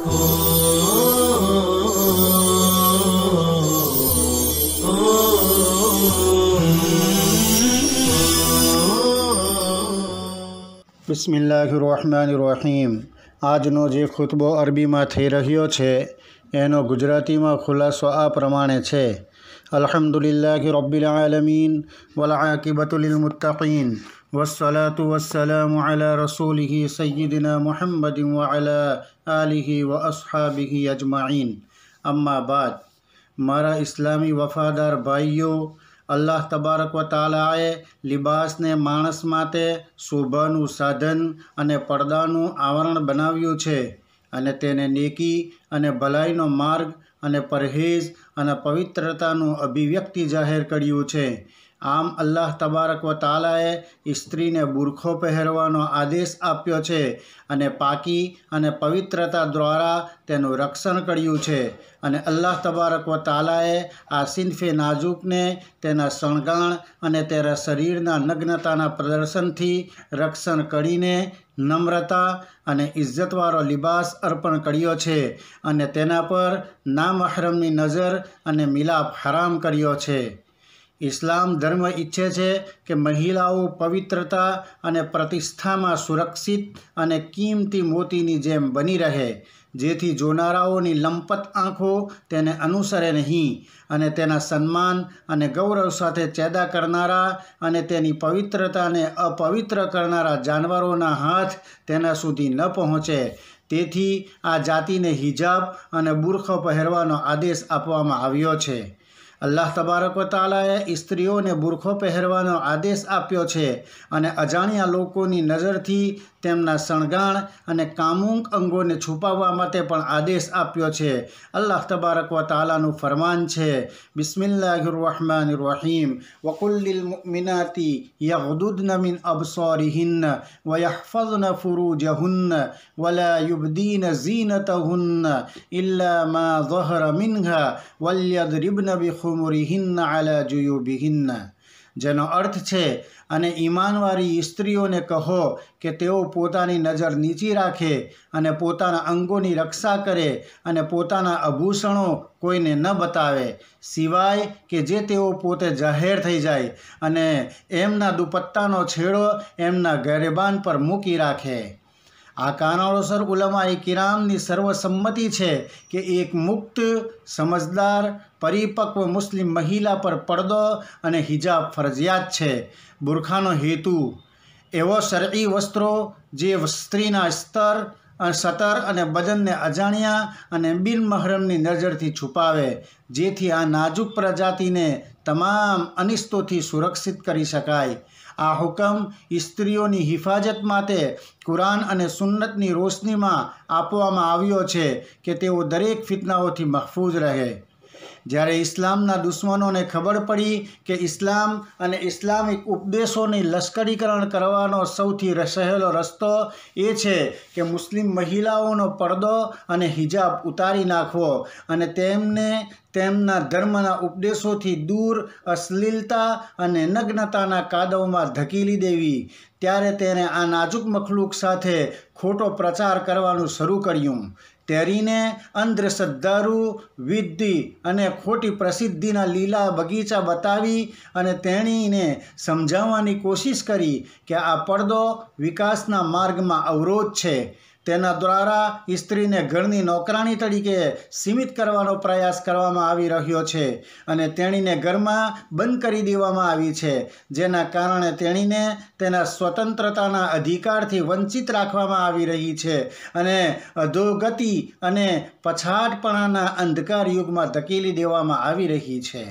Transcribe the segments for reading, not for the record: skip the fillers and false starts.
બિસ્મિલ્લાહિર્રહમાનિર્રહીમ। આજનો જે ખુતબો અરબીમાં થઈ રહ્યો છે એનો ગુજરાતીમાં ખુલાસો આ પ્રમાણે છે: અલ્હમ્દુલિલ્લાહિ રબ્બિલ આલમીન વલ આકિબતુ લિલ મુત્તકીન વસ્સલાતુ વસ્સલામુ અલા રસૂલિહિ સય્યિદિના મુહમ્મદિન વ અલા આલિહિ વ અસ્હાબિહિ અજમાઈન। અમ્મા બાદ, મારા ઇસ્લામી વફાદાર ભાઈઓ, અલ્લાહ તબારક વ તાલાએ લિબાસને માણસ માટે શોભાનું સાધન અને પડદાનું આવરણ બનાવ્યું છે અને તેને નેકી અને ભલાઈનો માર્ગ અને પરહેઝ અને પવિત્રતાનું અભિવ્યક્તિ જાહેર કર્યું છે। આમ અલ્લાહ તબારક વ તાલાએ સ્ત્રીને બુરખો પહેરવાનો આદેશ આપ્યો છે અને પાકી અને પવિત્રતા દ્વારા તેનું રક્ષણ કર્યું છે। અને અલ્લાહ તબારક વ તાલાએ આ સિન્ફે નાજુકને તેના શણગાણ અને તેના શરીરના નગ્નતાના પ્રદર્શનથી રક્ષણ કરીને નમ્રતા અને ઇજ્જતવાળો લિબાસ અર્પણ કર્યો છે અને તેના પર નામહરમની નજર અને મિલાપ હરામ કર્યો છે। ઇસ્લામ ધર્મ ઈચ્છે છે કે મહિલાઓ પવિત્રતા અને પ્રતિષ્ઠામાં સુરક્ષિત અને કિંમતી મોતીની જેમ બની રહે, જેથી જોનારાઓની લંપત આંખો તેને અનુસરે નહીં અને તેના સન્માન અને ગૌરવ સાથે ચેદા કરનારા અને તેની પવિત્રતાને અપવિત્ર કરનારા જાનવરોના હાથ તેના સુધી ન પહોંચે। તેથી આ જાતિને હિજાબ અને બુરખો પહેરવાનો આદેશ આપવામાં આવ્યો છે। અલ્લાહ તબારક વ તાલાએ સ્ત્રીઓને બુરખો પહેરવાનો આદેશ આપ્યો છે અને અજાણ્યા લોકોની નજરથી તેમના શણગાણ અને કામુક અંગોને છુપાવવા માટે પણ આદેશ આપ્યો છે। અલ્લાહ તબારક વ તાલાનું ફરમાન છે: બિસ્મિલ્લાહિર્રહમાનિર્રહીમ વકુલ લિલ મુમિનાતિ યગદુદન મિન અબસારિહિન્ન વયહફઝન ફુરૂજહુન્ન વલા યુબદીન ઝીનતહુન્ન ઇલ્લા મા ઝહર મિન્હા વલ્યદરિબન બિખુમુરિહિન્ન અલા જુયુબિહિન્ન। જેનો અર્થ છે, અને ઈમાનવાળી સ્ત્રીઓને કહો કે તેઓ પોતાની નજર નીચી રાખે અને પોતાના અંગોની રક્ષા કરે અને પોતાના આભૂષણો કોઈને ન બતાવે, સિવાય કે જે તેઓ પોતે જાહેર થઈ જાય, અને એમના દુપટ્ટાનો છેડો એમના ગરેબાન પર મૂકી રાખે। આ કારણોસર ઉલમાએ કિરામની સર્વસંમતિ છે કે એક મુક્ત, સમજદાર, પરિપક્વ મુસ્લિમ મહિલા પર પડદો અને હિજાબ ફરજિયાત છે। બુરખાનો હેતુ એવો શરઈ વસ્ત્રો જે સ્ત્રીના સતર અને બદનને અજાણ્યા અને બિનમહરમની નજરથી છુપાવે, જેથી આ નાજુક પ્રજાતિને તમામ અનિષ્ટોથી સુરક્ષિત કરી શકાય। આ હુકમ સ્ત્રીઓની હિફાજત માટે કુરાન અને સુન્નતની રોશનીમાં આપવામાં આવ્યો છે કે તેઓ દરેક ફિતનાઓથી મહફૂઝ રહે। જ્યારે ઇસ્લામના દુશ્મનોને ખબર પડી કે ઇસ્લામ અને ઇસ્લામિક ઉપદેશોની લશ્કરીકરણ કરવાનો સૌથી સહેલો રસ્તો એ છે કે મુસ્લિમ મહિલાઓનો પડદો અને હિજાબ ઉતારી નાખવો અને તેમને તેમના ધર્મના ઉપદેશોથી દૂર અશ્લીલતા અને નગ્નતાના કાદવમાં ધકેલી દેવી, ત્યારે તેણે આ નાજુક મખલૂક સાથે ખોટો પ્રચાર કરવાનું શરૂ કર્યું। તેરીને અંધશ્રદ્ધાળુ વિધિ અને ખોટી પ્રસિદ્ધિના લીલા બગીચા બતાવી અને તેણીને સમજાવવાની કોશિશ કરી કે આ પડદો વિકાસના માર્ગમાં અવરોધ છે। તેના દ્વારા સ્ત્રીને ઘરની નોકરાણી તરીકે સીમિત કરવાનો પ્રયાસ કરવામાં આવી રહ્યો છે અને તેણીને ઘરમાં બંધ કરી દેવામાં આવી છે, જેના કારણે તેણીને તેના સ્વતંત્રતાના અધિકારથી વંચિત રાખવામાં આવી રહી છે અને અધોગતિ અને પછાતપણાના અંધકાર યુગમાં ધકેલી દેવામાં આવી રહી છે।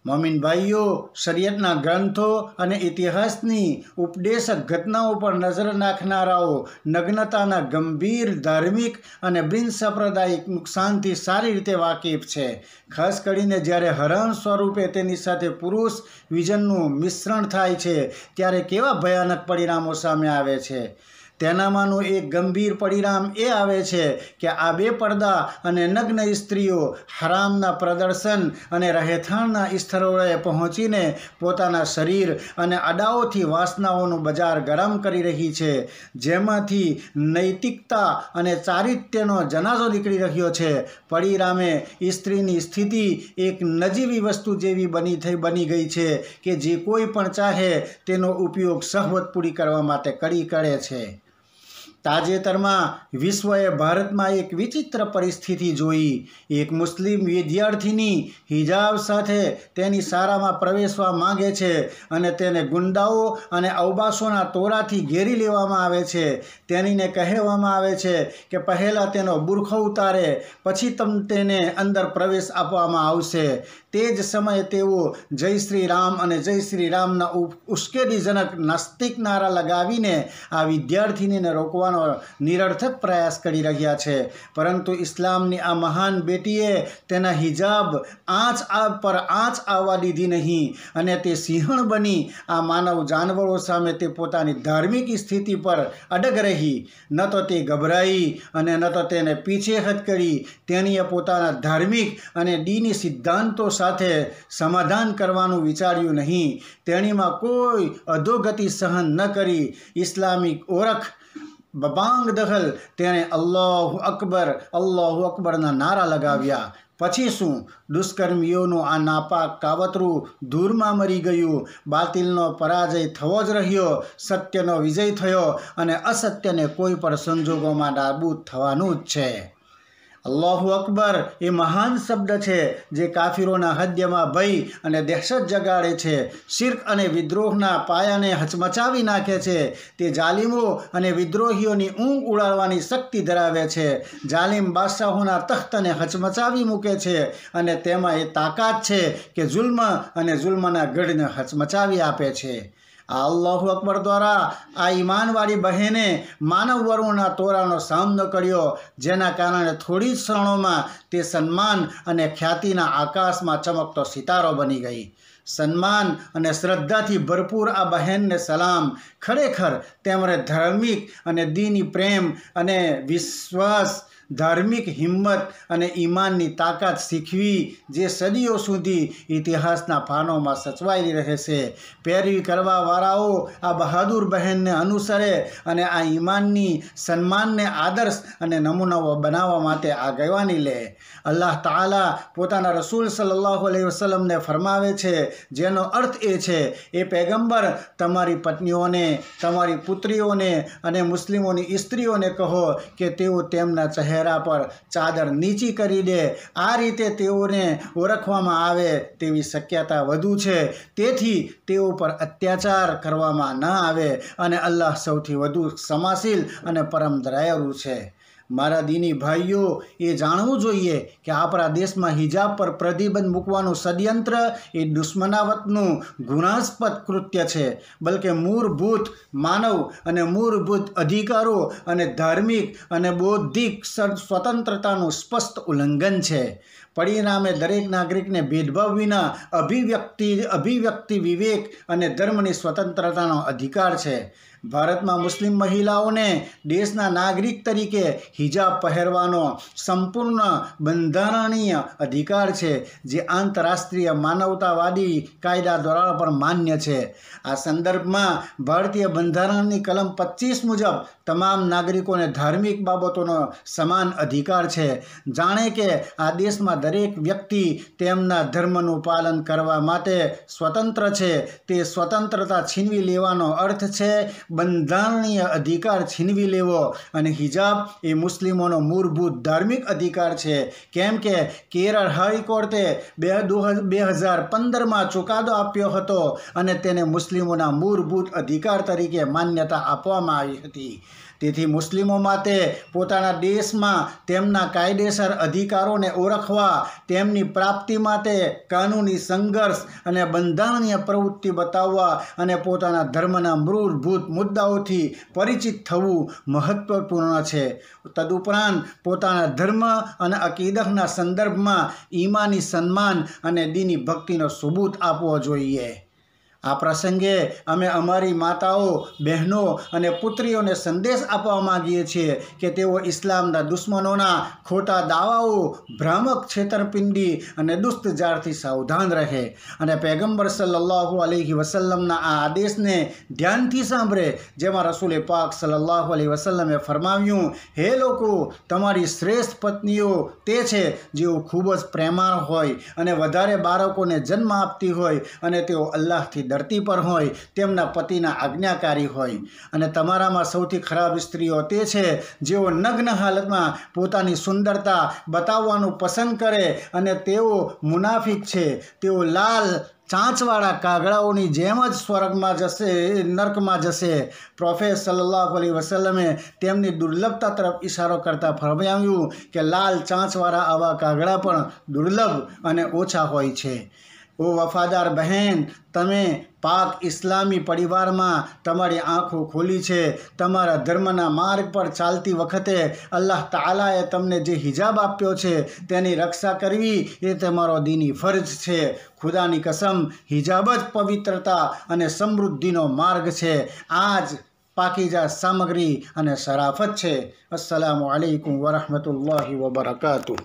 મોમિન ભાઈઓ, શરિયતના ગ્રંથો અને ઇતિહાસની ઉપદેશક ઘટનાઓ પર નજર નાખનારાઓ નગ્નતાના ગંભીર ધાર્મિક અને બિનસાંપ્રદાયિક નુકસાનથી સારી રીતે વાકેફ છે, ખાસ કરીને જ્યારે હરામ સ્વરૂપે તેની સાથે પુરુષ વિજનનું મિશ્રણ થાય છે ત્યારે કેવા ભયાનક પરિણામો સામે આવે છે। તેનામાંનું એક ગંભીર પરિણામ એ આવે છે કે આ બેપરદા અને નગ્ન સ્ત્રીઓ હરામના પ્રદર્શન અને રહેઠાણના સ્થળોએ પહોંચીને પોતાના શરીર અને અડાઓથી વાસનાઓનું બજાર ગરમ કરી રહી છે, જેમાંથી નૈતિકતા અને ચારિત્ર્યનો જનાઝો નીકળી રહ્યો છે. પરિણામે સ્ત્રીની સ્થિતિ એક નજીવી વસ્તુ જેવી બની ગઈ છે કે જે કોઈ પણ ચાહે તેનો ઉપયોગ સહવત પૂરી કરવા માટે કરે છે. તાજેતરમાં વિશ્વએ ભારતમાં એક વિચિત્ર પરિસ્થિતિ જોઈ. એક મુસ્લિમ વિદ્યાર્થીની હિજાબ સાથે તેની શાળામાં પ્રવેશવા માંગે છે અને તેને ગુંડાઓ અને અવબાસોના તોરાથી ઘેરી લેવામાં આવે છે. તેણીને કહેવામાં આવે છે કે પહેલાં તેનો બુરખો ઉતારે, પછી તેને અંદર પ્રવેશ આપવામાં આવશે. તે જ સમયે તેઓ જય શ્રી રામ અને જય શ્રી રામના ઉશ્કેરણીજનક નાસ્તિક નારા લગાવીને આ વિદ્યાર્થીનીને રોકવાનો નિરર્થક પ્રયાસ કરી રહ્યા છે. પરંતુ ઇસ્લામની આ મહાન બેટીએ તેના હિજાબ પર આંચ આવવા દીધી નહીં અને તે સિંહણ બની આ માનવ જાનવરો સામે તે પોતાની ધાર્મિક સ્થિતિ પર અડગ રહી. ન તો તે ગભરાઈ અને ન તો તેને પીછેહટ કરી. તેણીએ પોતાના ધાર્મિક અને દીની સિદ્ધાંતો સાથે સમાધાન કરવાનું વિચાર્યું નહીં. તેણીમાં કોઈ અધોગતિ સહન ન કરી. ઇસ્લામિક ઓળખ બબાંગ દખલ તેણે અલ્લાહુ અકબરના નારા લગાવ્યા. પછી શું? દુષ્કર્મીઓનું આ નાપાક કાવતરું ધૂળમાં મરી ગયું. બાતિલનો પરાજય થવો જ રહ્યો, સત્યનો વિજય થયો અને અસત્યને કોઈ પણ સંજોગોમાં નાબૂદ થવાનું જ છે. અલ્લાહુ અકબર એ મહાન શબ્દ છે જે કાફિરોના હૃદયમાં ભય અને દહેશત જગાડે છે. શિર્ક અને વિદ્રોહના પાયાને હચમચાવી નાખે છે. તે જાલિમો અને વિદ્રોહીઓની ઊંઘ ઉડાડવાની શક્તિ ધરાવે છે. જાલિમ બાદશાહોના તખ્તને હચમચાવી મૂકે છે અને તેમાં એ તાકાત છે કે જુલ્મ અને જુલ્મના ગઢને હચમચાવી આપે છે. આ અલ્લાહુ અકબર દ્વારા આ ઈમાનવાળી બહેને માનવ વરુણના તોરાનો સામનો કર્યો, જેના કારણે થોડી જ ક્ષણોમાં તે સન્માન અને ખ્યાતિના આકાશમાં ચમકતો સિતારો બની ગઈ. સન્માન અને શ્રદ્ધાથી ભરપૂર આ બહેનને સલામ. ખરેખર તેમણે ધાર્મિક અને દીની પ્રેમ અને વિશ્વાસ, ધાર્મિક હિંમત અને ઈમાનની તાકાત શીખવી જે સદીઓ સુધી ઇતિહાસના પાનોમાં સચવાયેલી રહેશે. પેરવી કરવાવાળાઓ આ બહાદુર બહેનને અનુસરે અને આ ઈમાનની સન્માનને આદર્શ અને નમૂનાઓ બનાવવા માટે આગેવાની લે. અલ્લાહ તાલા પોતાના રસૂલ સલ્લલ્લાહુ અલૈહિ વસલ્લમને ફરમાવે છે, જેનો અર્થ એ છે, એ પૈગંબર તમારી પત્નીઓને, તમારી પુત્રીઓને અને મુસ્લિમોની સ્ત્રીઓને કહો કે તેઓ તેમના ચહેરા પર ચાદર નીચી કરી દે. આ રીતે તેઓને ઓળખવામાં આવે તેવી શક્યતા વધુ છે. તેથી તેઓ પર અત્યાચાર કરવામાં ન આવે અને અલ્લાહ સૌથી વધુ ક્ષમાશીલ અને પરમ દયાળુ છે. મારા દીની ભાઈઓ, એ જાણવું જોઈએ કે આપણા દેશમાં હિજાબ પર પ્રતિબંધ મૂકવાનું ષડયંત્ર એ દુશ્મનાવટનું ઘૃણાસ્પદ કૃત્ય છે, બલકે મૂળભૂત માનવ અને મૂળભૂત અધિકારો અને ધાર્મિક અને બૌદ્ધિક સ્વતંત્રતાનું સ્પષ્ટ ઉલ્લંઘન છે. પરિણામે દરેક નાગરિકને ભેદભાવ વિના અભિવ્યક્તિ, વિવેક અને ધર્મની સ્વતંત્રતાનો અધિકાર છે. ભારતમાં મુસ્લિમ મહિલાઓને દેશના નાગરિક તરીકે હિજાબ પહેરવાનો સંપૂર્ણ બંધારણીય અધિકાર છે, જે આંતરરાષ્ટ્રીય માનવતાવાદી કાયદા દ્વારા પણ માન્ય છે. આ સંદર્ભમાં ભારતીય બંધારણની કલમ 25 મુજબ તમામ નાગરિકોને ધાર્મિક બાબતોનો સમાન અધિકાર છે. જાણે કે આ દેશમાં દરેક વ્યક્તિ તેમના ધર્મનું પાલન કરવા માટે સ્વતંત્ર છે. તે સ્વતંત્રતા છીનવી લેવાનો અર્થ છે બંધારણીય અધિકાર છીનવી લેવો. અને હિજાબ એ મુસ્લિમોનો મૂળભૂત ધાર્મિક અધિકાર છે, કેમ કે કેરળ હાઈકોર્ટે 2015માં ચુકાદો આપ્યો હતો અને તેને મુસ્લિમોના મૂળભૂત અધિકાર તરીકે માન્યતા આપવામાં આવી હતી. તેથી મુસ્લિમો માટે પોતાના દેશમાં તેમના કાયદેસર અધિકારોને ઓળખવા, તેમની પ્રાપ્તિ માટે કાનૂની સંઘર્ષ અને બંધારણીય પ્રવૃત્તિ બતાવવા અને પોતાના ધર્મના મૂળભૂત મુદ્દાઓથી પરિચિત થવું મહત્વપૂર્ણ છે. તદુપરાંત પોતાના ધર્મ અને અકીદતના સંદર્ભમાં ઈમાની સન્માન અને દીની ભક્તિનો સબૂત આપવો જોઈએ. આ પ્રસંગે અમે અમારી માતાઓ, બહેનો અને પુત્રીઓને સંદેશ આપવા માગીએ છીએ કે તેઓ ઇસ્લામના દુશ્મનોના ખોટા દાવાઓ, ભ્રામક છેતરપિંડી અને દુષ્ટજાળથી સાવધાન રહે અને પૈગંબર સલ્લલ્લાહુ અલૈહિ વસલ્લમના આ આદેશને ધ્યાનથી સાંભળે, જેમાં રસૂલે પાક સલ્લલ્લાહુ અલૈહિ વસલ્લમે ફરમાવ્યું, હે લોકો, તમારી શ્રેષ્ઠ પત્નીઓ તે છે જેઓ ખૂબ જ પ્રેમાળ હોય અને વધારે બાળકોને જન્મ આપતી હોય અને તેઓ અલ્લાહથી ધરતી પર હોય, તેમના પતિના આજ્ઞાકારી હોય. અને તમારામાં સૌથી ખરાબ સ્ત્રીઓ તે છે જેઓ નગ્ન હાલતમાં પોતાની સુંદરતા બતાવવાનું પસંદ કરે અને તેઓ મુનાફિક છે. તેઓ લાલ ચાંચવાળા કાગડાઓની જેમ જ સ્વર્ગમાં જશે, નર્કમાં જશે. પ્રોફેટ સલ્લલ્લાહુ અલૈહિ વસલ્લમે તેમની દુર્લભતા તરફ ઇશારો કરતા ફરમાવ્યું કે લાલ ચાંચવાળા આવા કાગડા પણ દુર્લભ અને ઓછા હોય છે. ઓ વફાદાર બહેન, તમે પાક ઇસ્લામી પરિવારમાં તમારી આંખો ખોલી છે. તમારા ધર્મના માર્ગ પર ચાલતી વખતે અલ્લાહ તાલાએ તમને જે હિજાબ આપ્યો છે તેની રક્ષા કરવી એ તમારો દીની ફરજ છે. ખુદાની કસમ, હિજાબ જ પવિત્રતા અને સમૃદ્ધિનો માર્ગ છે. આ જ પાકીજા સામગ્રી અને શરાફત છે. અસ્સલામુ અલૈકુમ વરહમતુલ્લાહિ વબરકાતુહ.